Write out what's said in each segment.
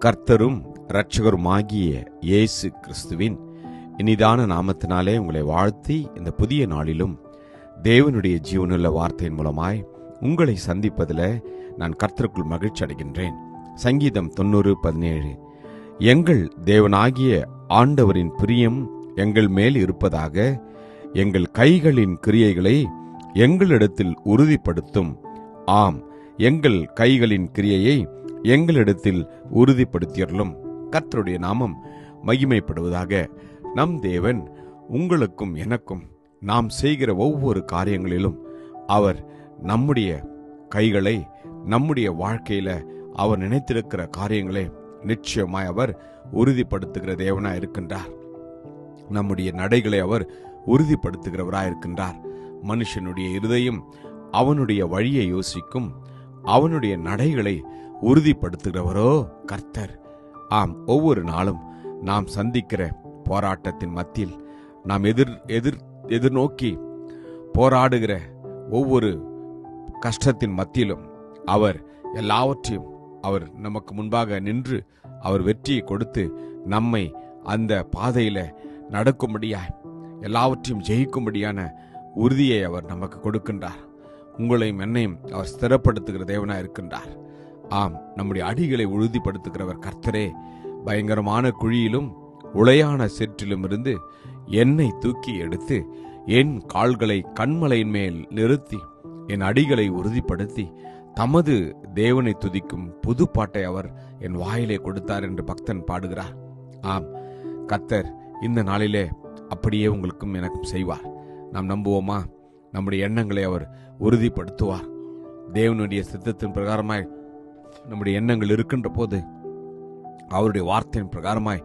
கர்த்தரும் இரட்சகருமாகிய இயேசு கிறிஸ்துவின் இனிதான நாமத்தினாலே உங்களை வாழ்த்தி இந்த புதிய நாளிலும் தேவனுடைய ஜீவனுள்ள வார்த்தையின் மூலமாய் உங்களை சந்திப்பதில் நான் கர்த்தருக்குள் மகிழ்ச்சி அடைகின்றேன். சங்கீதம் 90:17. எங்கள் தேவனாகிய ஆண்டவரின் பிரியம் எங்கள் மேல் இருப்பதாக, எங்கள் கைகளின் கிரியைகளை எங்களிடத்தில் உறுதிப்படுத்தும். ஆம், எங்கள் கைகளின் கிரியையை எங்களிடத்தில் உறுதிப்படுத்தியறலும். கர்த்தருடைய நாமம் மகிமைப்படுவதாக. நம் தேவன் உங்களுக்கும் எனக்கும் நாம் செய்கிற ஒவ்வொரு காரியங்களிலும் அவர் நம்முடைய கைகளை, நம்முடைய வாழ்க்கையில அவர் நினைத்திருக்கிற காரியங்களை நிச்சயமாய் அவர் உறுதிப்படுத்துகிற தேவனாய் இருக்கின்றார். நம்முடைய நடைகளை அவர் உறுதிப்படுத்துகிறவராய் இருக்கின்றார். மனுஷனுடைய இருதயம் அவனுடைய வழியை யோசிக்கும், அவனுடைய நடைகளை உறுதிப்படுத்துகிறவரோ கர்த்தர். ஆம், ஒவ்வொரு நாளும் நாம் சந்திக்கிற போராட்டத்தின் மத்தியில், நாம் எதிர்நோக்கி போராடுகிற ஒவ்வொரு கஷ்டத்தின் மத்தியிலும் அவர் எல்லாவற்றையும் அவர் நமக்கு முன்பாக நின்று அவர் வெற்றியை கொடுத்து நம்மை அந்த பாதையில நடக்கும்படியாய், எல்லாவற்றையும் ஜெயிக்கும்படியான உறுதியை அவர் நமக்கு கொடுக்கின்றார். உங்களையும் என்னையும் அவர் ஸ்திரப்படுத்துகிற தேவனாய் இருக்கின்றார். ஆம், நம்முடைய அடிகளை உறுதிப்படுத்துகிறவர் கர்த்தரே. பயங்கரமான குழியிலும் உளையான சேற்றிலும் இருந்து என்னை தூக்கி எடுத்து என் கால்களை கண்மலையின் மேல் நிறுத்தி என் அடிகளை உறுதிப்படுத்தி தமது தேவனை துதிக்கும் புது பாட்டை அவர் என் வாயிலே கொடுத்தார் என்று பக்தன் பாடுகிறார். ஆம், கர்த்தர் இந்த நாளிலே அப்படியே உங்களுக்கும் எனக்கும் செய்வார். நாம் நம்புவோமா? நம்முடைய எண்ணங்களை அவர் உறுதிப்படுத்துவார். தேவனுடைய சித்தத்தின் பிரகாரமாய் நம்முடைய எண்ணங்கள் இருக்கின்ற போது, அவருடைய வார்த்தையின் பிரகாரமாய்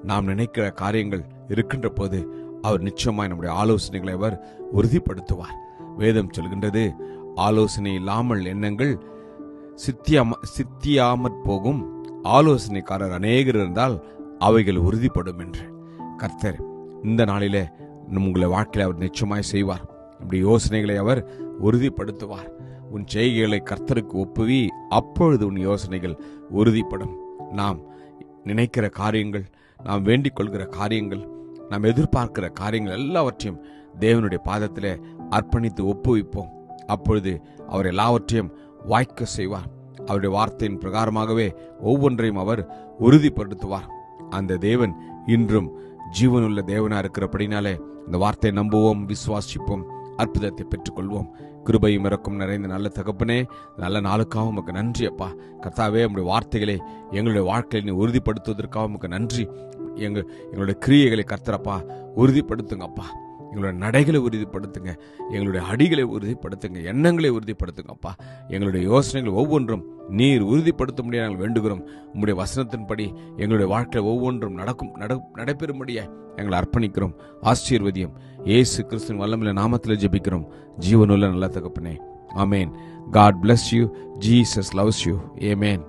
நாம் நினைக்கிற காரியங்கள் இருக்கின்ற போது அவர் நிச்சயமாய் நம்முடைய ஆலோசனைகளை அவர் உறுதிப்படுத்துவார். வேதம் சொல்கின்றது, ஆலோசனை இல்லாமல் எண்ணங்கள் சித்தியாமற் போகும், ஆலோசனைக்காரர் அநேகர் இருந்தால் அவைகள் உறுதிப்படும் என்று. கர்த்தர் இந்த நாளிலே உங்களை வாழ்க்கையில் அவர் நிச்சயமாய் செய்வார். நம்முடைய யோசனைகளை அவர் உறுதிப்படுத்துவார். உன் செய்கைகளை கர்த்தருக்கு ஒப்புவி, அப்பொழுது உன் யோசனைகள் உறுதிப்படும். நாம் நினைக்கிற காரியங்கள், நாம் வேண்டிக் கொள்கிற காரியங்கள், நாம் எதிர்பார்க்கிற காரியங்கள் எல்லாவற்றையும் தேவனுடைய பாதத்திலே அர்ப்பணித்து ஒப்புவிப்போம். அப்பொழுது அவர் எல்லாவற்றையும் வாய்க்க செய்வார். அவருடைய வார்த்தையின் பிரகாரமாகவே ஒவ்வொன்றையும் அவர் உறுதிப்படுத்துவார். அந்த தேவன் இன்றும் ஜீவனுள்ள தேவனா இருக்கிறபடினாலே இந்த வார்த்தையை நம்புவோம், விசுவாசிப்போம், அற்புதத்தை பெற்றுக்கொள்வோம். கிருபையும் இரக்கம் நிறைந்த நல்ல தகப்பனே, நல்ல நாளுக்காக உமக்கு நன்றி அப்பா. கர்த்தாவே, நம்முடைய வார்த்தைகளை எங்களுடைய வாழ்க்கையை நீ உறுதிப்படுத்துவதற்காக உமக்கு நன்றி. எங்களுடைய கிரியைகளை கர்த்தரப்பா உறுதிப்படுத்துங்க அப்பா. எங்களுடைய நடைகளை உறுதிப்படுத்துங்க, எங்களுடைய அடிகளை உறுதிப்படுத்துங்க, எண்ணங்களை உறுதிப்படுத்துங்க அப்பா. எங்களுடைய யோசனைகள் ஒவ்வொன்றும் நீர் உறுதிப்படுத்த முடியாது நாங்கள் வேண்டுகிறோம். உங்களுடைய வசனத்தின்படி எங்களுடைய வாழ்க்கையில் ஒவ்வொன்றும் நடைபெறும்படியா எங்களை அர்ப்பணிக்கிறோம். ஆசீர்வதியம். இயேசு கிறிஸ்துவின் வல்லமையுள்ள நாமத்தில் ஜெபிக்கிறோம் ஜீவனுள்ள நல்ல தகப்பனே. ஆமென். God bless you. Jesus loves you. Amen.